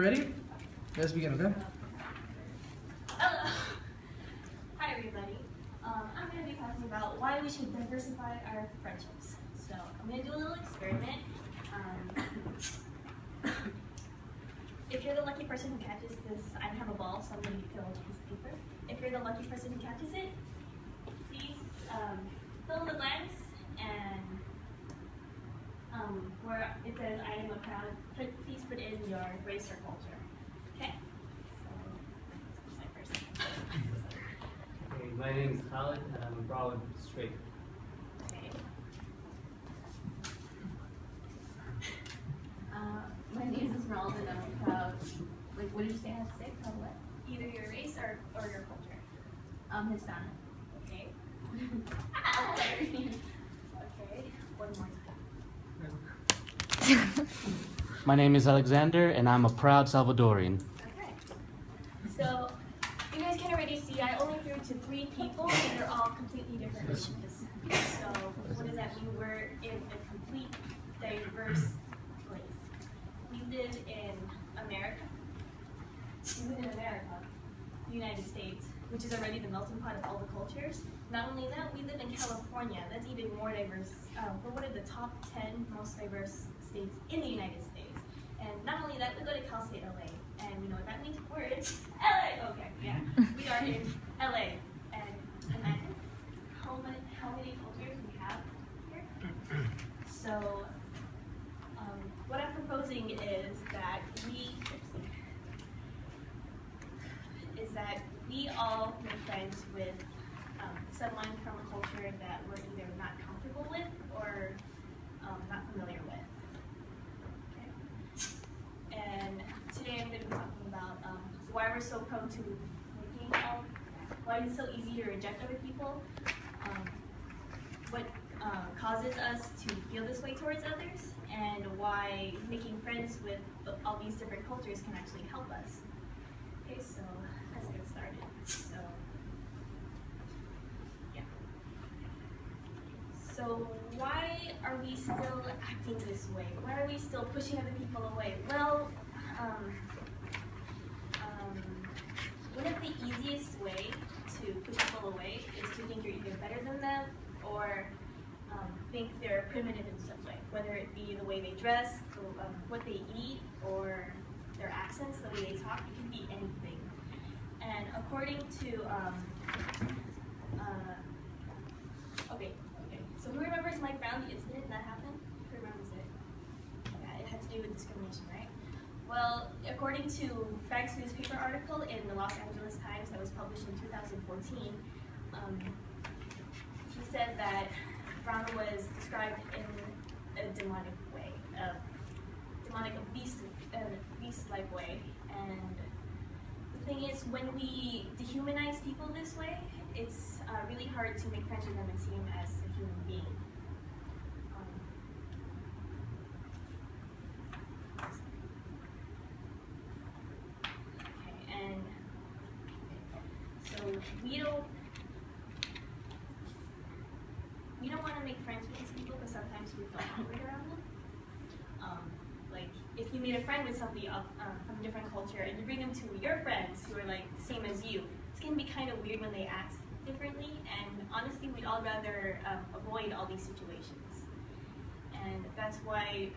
Ready? Let's begin, okay? Hello. Hi everybody. I'm going to be talking about why we should diversify our friendships. So I'm going to do a little experiment. If you're the lucky person who catches this, I have a ball, so I'm going to fill a piece of paper. If you're the lucky person who catches it, please fill in the blanks and where it says I am a proud, please put in your race or culture. Okay? So, first. Okay, my name is Khalid and I'm a broad straight. Okay. My name is Esmeralda and I'm proud. Like, what did you say? I have to say? Proud what? Either your race or your culture. Hispanic. Okay. Sorry. Okay. One more time. My name is Alexander, and I'm a proud Salvadorian. Okay. So, you guys can already see I only threw to 3 people, and they're all completely different races. So, what does that mean? We're in a complete diverse place. We live in America. The United States, which is already the melting pot of all the cultures. Not only that, we live in California. That's even more diverse. We're one of the top 10 most diverse states in the United States. And not only that, we go to Cal State LA. And you know what that means? We're in LA! Okay, yeah. We are in LA. And imagine how many cultures we have here. So, what I'm proposing is that we all make friends with someone from a culture that we're either not comfortable with or not familiar with. Okay? And today I'm going to be talking about why we're so prone to why it's so easy to reject other people, what causes us to feel this way towards others, and why making friends with all these different cultures can actually help us. Okay, so let's get started. So, yeah. So why are we still acting this way? Why are we still pushing other people away? Well, one of the easiest way to push people away is to think you're either better than them or think they're primitive in some way, whether it be the way they dress, what they eat, or their accents, the way they talk. It can be anything. And according to, so who remembers Mike Brown, the incident that happened? Who remembers it? Yeah, it had to do with discrimination, right? Well, according to Frank's newspaper article in the Los Angeles Times that was published in 2014, he said that Brown was described in a demonic way, beast-like way, and the thing is, when we dehumanize people this way, it's really hard to make friends with them and see them as a human being. Okay, and so we don't want to make friends with these people because sometimes we feel awkward around them. Like, if you made a friend with somebody from a different culture and you bring them to your friends who are like the same as you, it's going to be kind of weird when they act differently, and honestly we'd all rather avoid all these situations. And that's why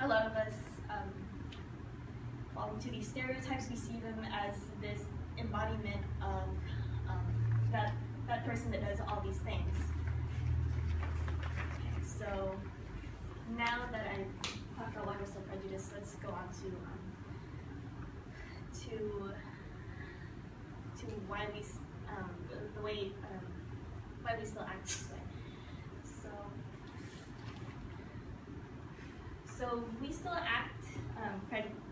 a lot of us fall into these stereotypes. We see them as this embodiment of that person that does all these things. Okay, so now that I've talked about why we're so prejudiced, let's go on to why we why we still act this way. So we still act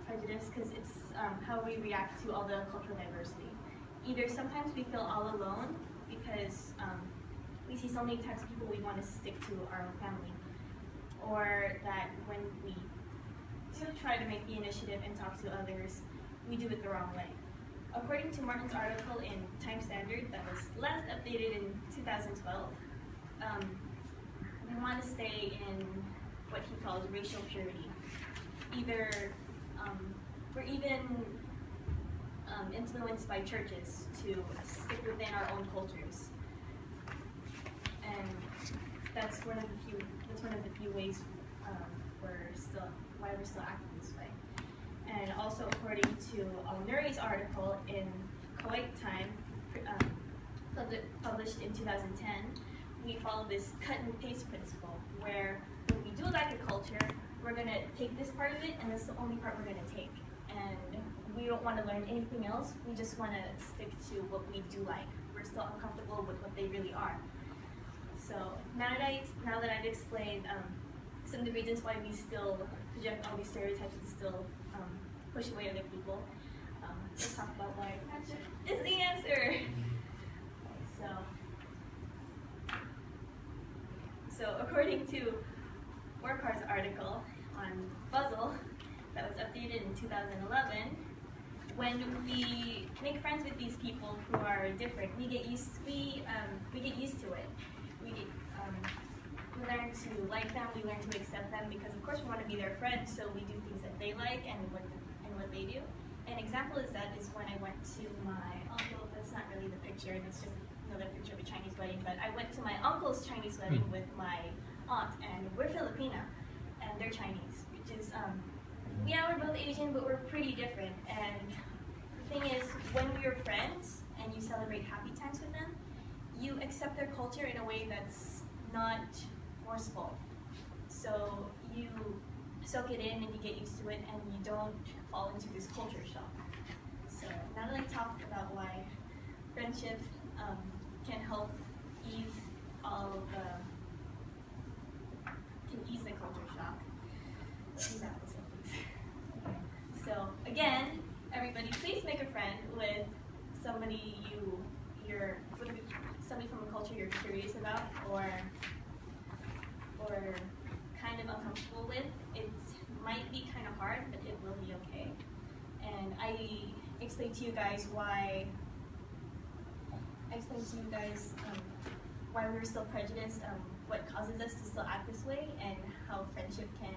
prejudiced because it's how we react to all the cultural diversity. Either sometimes we feel all alone because we see so many types of people we want to stick to our own family, or that when we try to make the initiative and talk to others, we do it the wrong way. According to Martin's article in Time Standard that was last updated in 2012, we want to stay in what he calls racial purity. Either we're even influenced by churches to stick within our own cultures, and that's one of the few ways why we're still acting this way. And also, according to Nuri's article in Kuwait Time, published in 2010, we follow this cut and paste principle, where when we do like a culture, we're going to take this part of it, and that's the only part we're going to take. And we don't want to learn anything else. We just want to stick to what we do like. We're still uncomfortable with what they really are. So now that I've explained some of the reasons why we still project all these stereotypes and still push away other people, let's talk about why friendship is the answer. So according to Warkar's article on Puzzle that was updated in 2011, when we make friends with these people who are different, we get used to it. We learn to like them. We learn to accept them because, of course, we want to be their friends. So we do things that they like and what they do. An example is when I went to my uncle. That's not really the picture. That's just another picture of a Chinese wedding. But I went to my uncle's Chinese wedding with my aunt, and we're Filipino, and they're Chinese, which is we're both Asian, but we're pretty different. And the thing is, when we're friends and you celebrate happy times with them, you accept their culture in a way that's not forceful. So you soak it in and you get used to it, and you don't fall into this culture shock. So now that I talked about why friendship can help ease the culture shock. Let's do that also, please. So again, everybody, please make a friend with somebody somebody from a culture you're curious about or kind of uncomfortable with. It might be kind of hard, but it will be okay. And I explained to you guys why we're still prejudiced, what causes us to still act this way, and how friendship can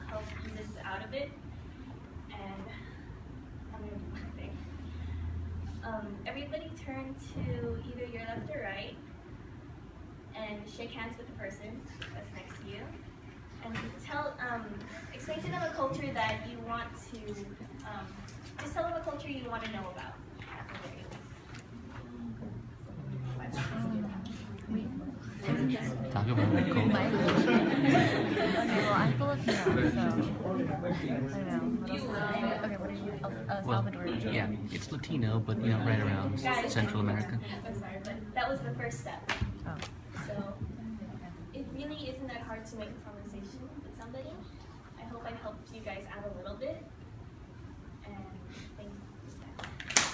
help ease us out of it. And I'm going to do one thing. Everybody turn to either your left or right and shake hands with the person that's next to you. And explain to them a culture that you want to, just tell them a culture you want to know about. Talk about the culture. Okay, well, I'm Filipino, so I don't know. Okay, what are you? Salvador. Yeah, it's Latino, but right around Central America. I'm sorry, but that was the first step. Oh. So it really isn't that hard to make a conversation with somebody. I hope I helped